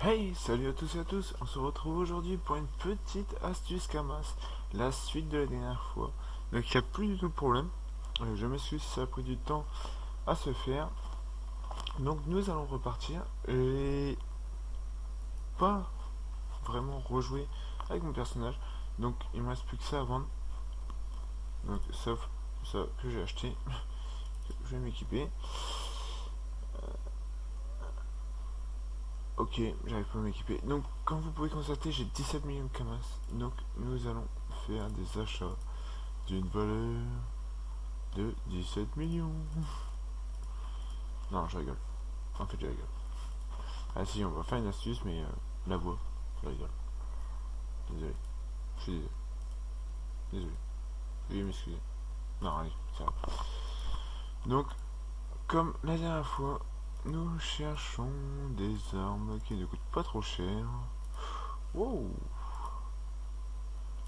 Hey, salut à tous et à tous, on se retrouve aujourd'hui pour une petite astuce Camas, la suite de la dernière fois. Donc il n'y a plus du tout de problème, je m'excuse si ça a pris du temps à se faire. Donc nous allons repartir et pas vraiment rejouer avec mon personnage. Donc il me reste plus que ça à vendre, donc sauf ça que j'ai acheté, je vais m'équiper. Ok, j'arrive pas à m'équiper. Donc comme vous pouvez constater j'ai 17 millions de Camas, donc nous allons faire des achats d'une valeur de 17 millions. Non, je rigole. En fait, je rigole. Ah si, on va faire une astuce, mais la voix, je rigole. Désolé. Je suis désolé. Désolé. Veuillez m'excuser. Non, allez, ça va. Donc, comme la dernière fois, nous cherchons des armes qui ne coûtent pas trop cher. Wow.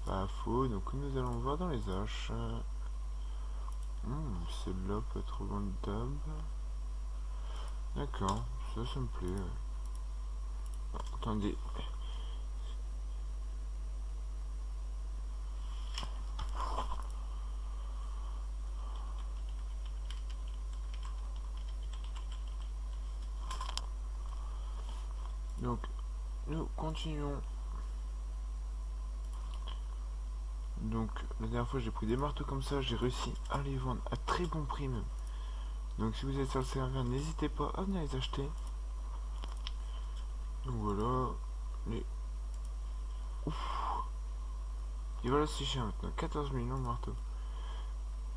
Pas faux, donc nous allons voir dans les haches. Celle-là peut être vendable. D'accord, ça me plaît. Attendez. Donc, nous continuons. Donc, la dernière fois, j'ai pris des marteaux comme ça, j'ai réussi à les vendre à très bon prix même. Donc, si vous êtes sur le serveur, n'hésitez pas à venir les acheter. Donc voilà, les... Ouf. Et voilà, c'est cher maintenant, 14 millions de marteaux.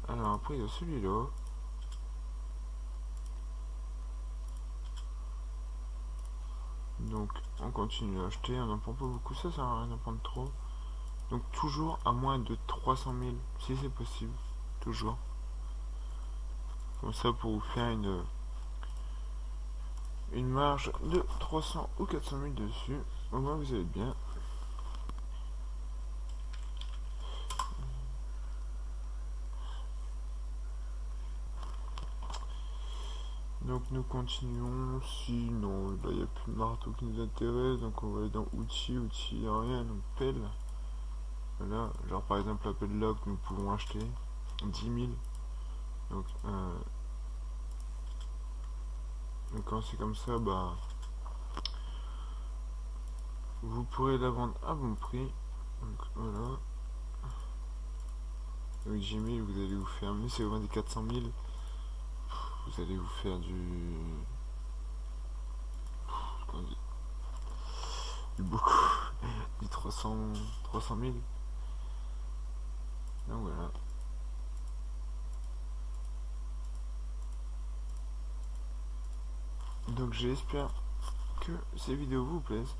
Alors, après, il y a celui-là. Donc, on continue à acheter, on n'en prend pas beaucoup, ça sert à rien d'en prendre trop. Donc, toujours à moins de 300 000, si c'est possible. Toujours. Comme ça, pour vous faire une marge de 300 ou 400 000 dessus. Au moins, vous allez bien. Donc nous continuons, sinon là il n'y a plus de marteau qui nous intéresse, donc on va aller dans outils, outils, il n'y a rien, donc pelle. Voilà, genre par exemple la pelle là que nous pouvons acheter 10 000. Donc, donc quand c'est comme ça, bah vous pourrez la vendre à bon prix. Donc voilà. Avec 10 000 vous allez vous faire, mais si vous vendez 400 000, vous allez vous faire du beaucoup, du 300 000. Donc voilà. Donc j'espère que ces vidéos vous plaisent.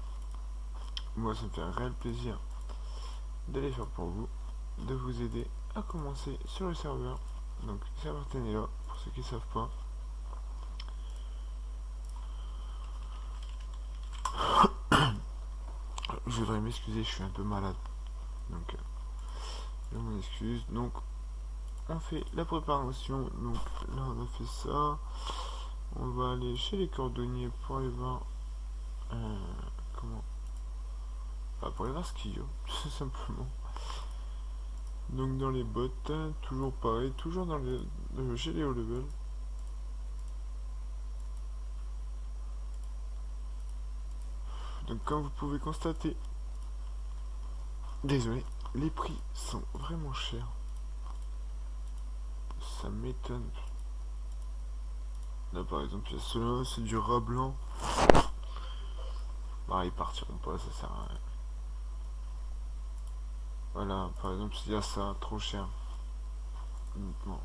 Moi ça me fait un réel plaisir de les faire pour vous, de vous aider à commencer sur le serveur. Donc serveur Tenella, pour ceux qui ne savent pas. Je voudrais m'excuser, je suis un peu malade. Donc je m'en excuse. Donc on fait la préparation. Donc là on a fait ça. On va aller chez les cordonniers pour aller voir comment. Bah, pour aller voir ce qu'il y a, tout simplement. Donc dans les bottes, toujours pareil, toujours dans chez les haut level. Donc comme vous pouvez constater, désolé, les prix sont vraiment chers. Ça m'étonne. Là par exemple, il y a ceux-là, c'est du rat blanc. Bah ils partiront pas, ça sert à rien. Voilà, par exemple, il y a ça, trop cher. Uniquement.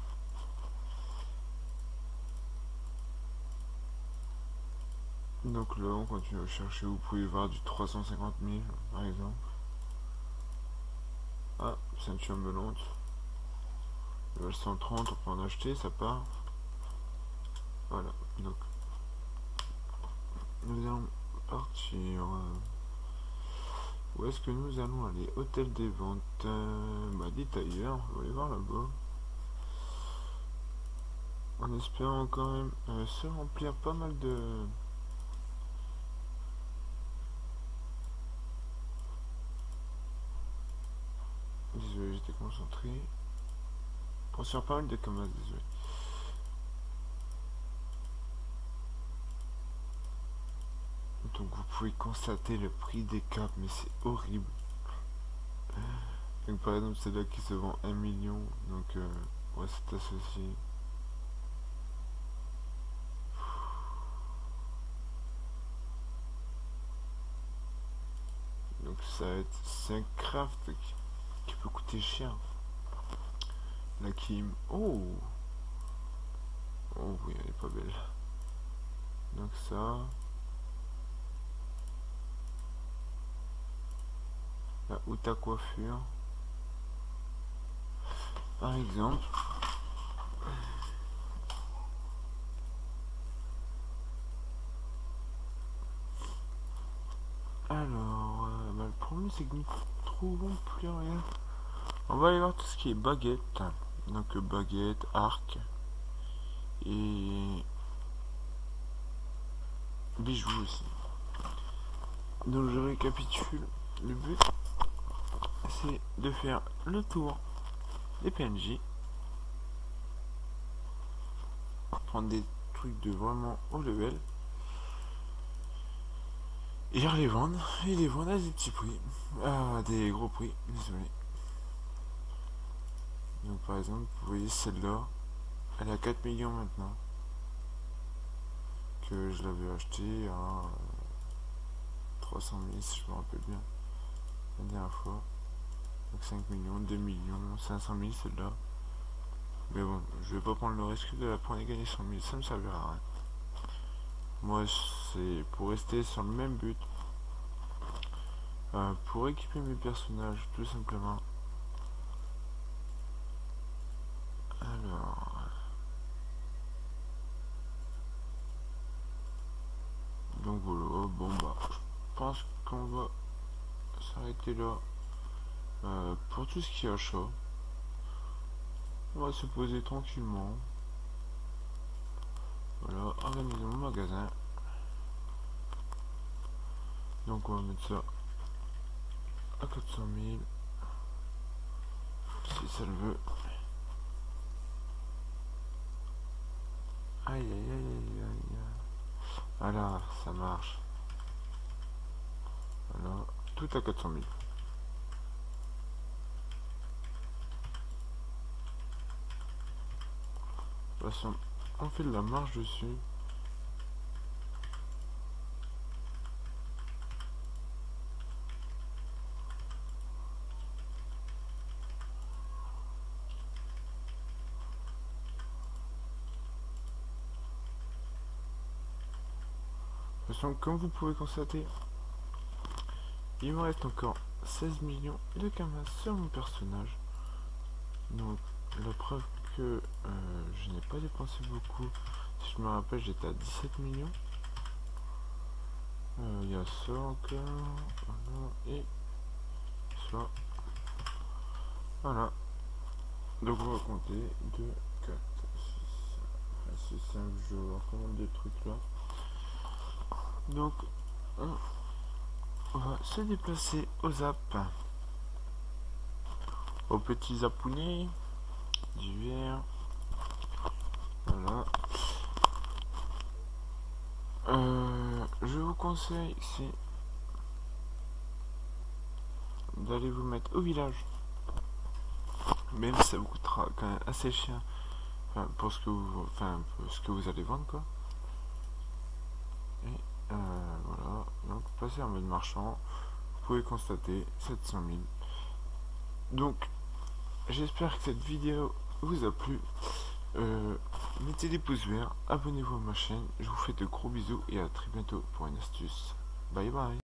Donc là, on continue à chercher. Vous pouvez voir du 350 000, par exemple. Ah, ceinture melante. Le 130, on peut en acheter, ça part. Voilà, donc nous allons partir. Où est-ce que nous allons aller? Hôtel des ventes. Bah, détailleur, on va aller voir là-bas. En espérant quand même se remplir pas mal de désolé, j'étais concentré. On se faire pas mal de camas, désolé. Donc vous pouvez constater le prix des capes, mais c'est horrible. Donc par exemple celle-là qui se vend 1 million, donc ouais c'est associé. Donc ça va être, c'est un craft qui peut coûter cher. La Kim, oh oui elle est pas belle. Donc ça, la Outa coiffure, par exemple. Alors, bah, le problème c'est que nous trouvons plus rien. On va aller voir tout ce qui est baguette. Donc baguette, arc et bijoux aussi. Donc je récapitule. Le but c'est de faire le tour des PNJ. Prendre des trucs de vraiment haut level. Et les vendre. Et les vendre à des petits prix. À des gros prix, désolé. Donc par exemple, vous voyez celle-là, elle est à 4 millions maintenant. Que je l'avais acheté à 300 000 si je me rappelle bien. La dernière fois. Donc 5 millions, 2 millions, 500 000 celle-là. Mais bon, je vais pas prendre le risque de la prendre et gagner 100 000, ça me servira à rien. Moi c'est pour rester sur le même but. Pour équiper mes personnages tout simplement. Alors... Donc voilà, bon bah, je pense qu'on va s'arrêter là pour tout ce qui est achat. On va se poser tranquillement. Voilà, organiser mon magasin. Donc on va mettre ça à 400 000 si ça le veut. Aïe aïe aïe aïe aïe. Voilà, ça marche. Voilà, tout à 400 000. De toute façon, on fait de la marge dessus. De toute façon, comme vous pouvez constater, il me reste encore 16 millions de camas sur mon personnage. Donc la preuve que je n'ai pas dépensé beaucoup. Si je me rappelle, j'étais à 17 millions. Il y a ça encore. Voilà. Et ça. Voilà. Donc on va compter 2, 4, 6, 5 jours. Comment des trucs là. Donc on va se déplacer aux zaps. Aux petits zapounets d'hiver. Voilà. Je vous conseille ici d'aller vous mettre au village. Même si ça vous coûtera quand même assez cher. Enfin, pour ce que vous allez vendre quoi. Et voilà. Donc passer en mode marchand. Vous pouvez constater 700 000. Donc j'espère que cette vidéo vous a plu. Mettez des pouces verts, abonnez-vous à ma chaîne, je vous fais de gros bisous et à très bientôt pour une astuce. Bye bye.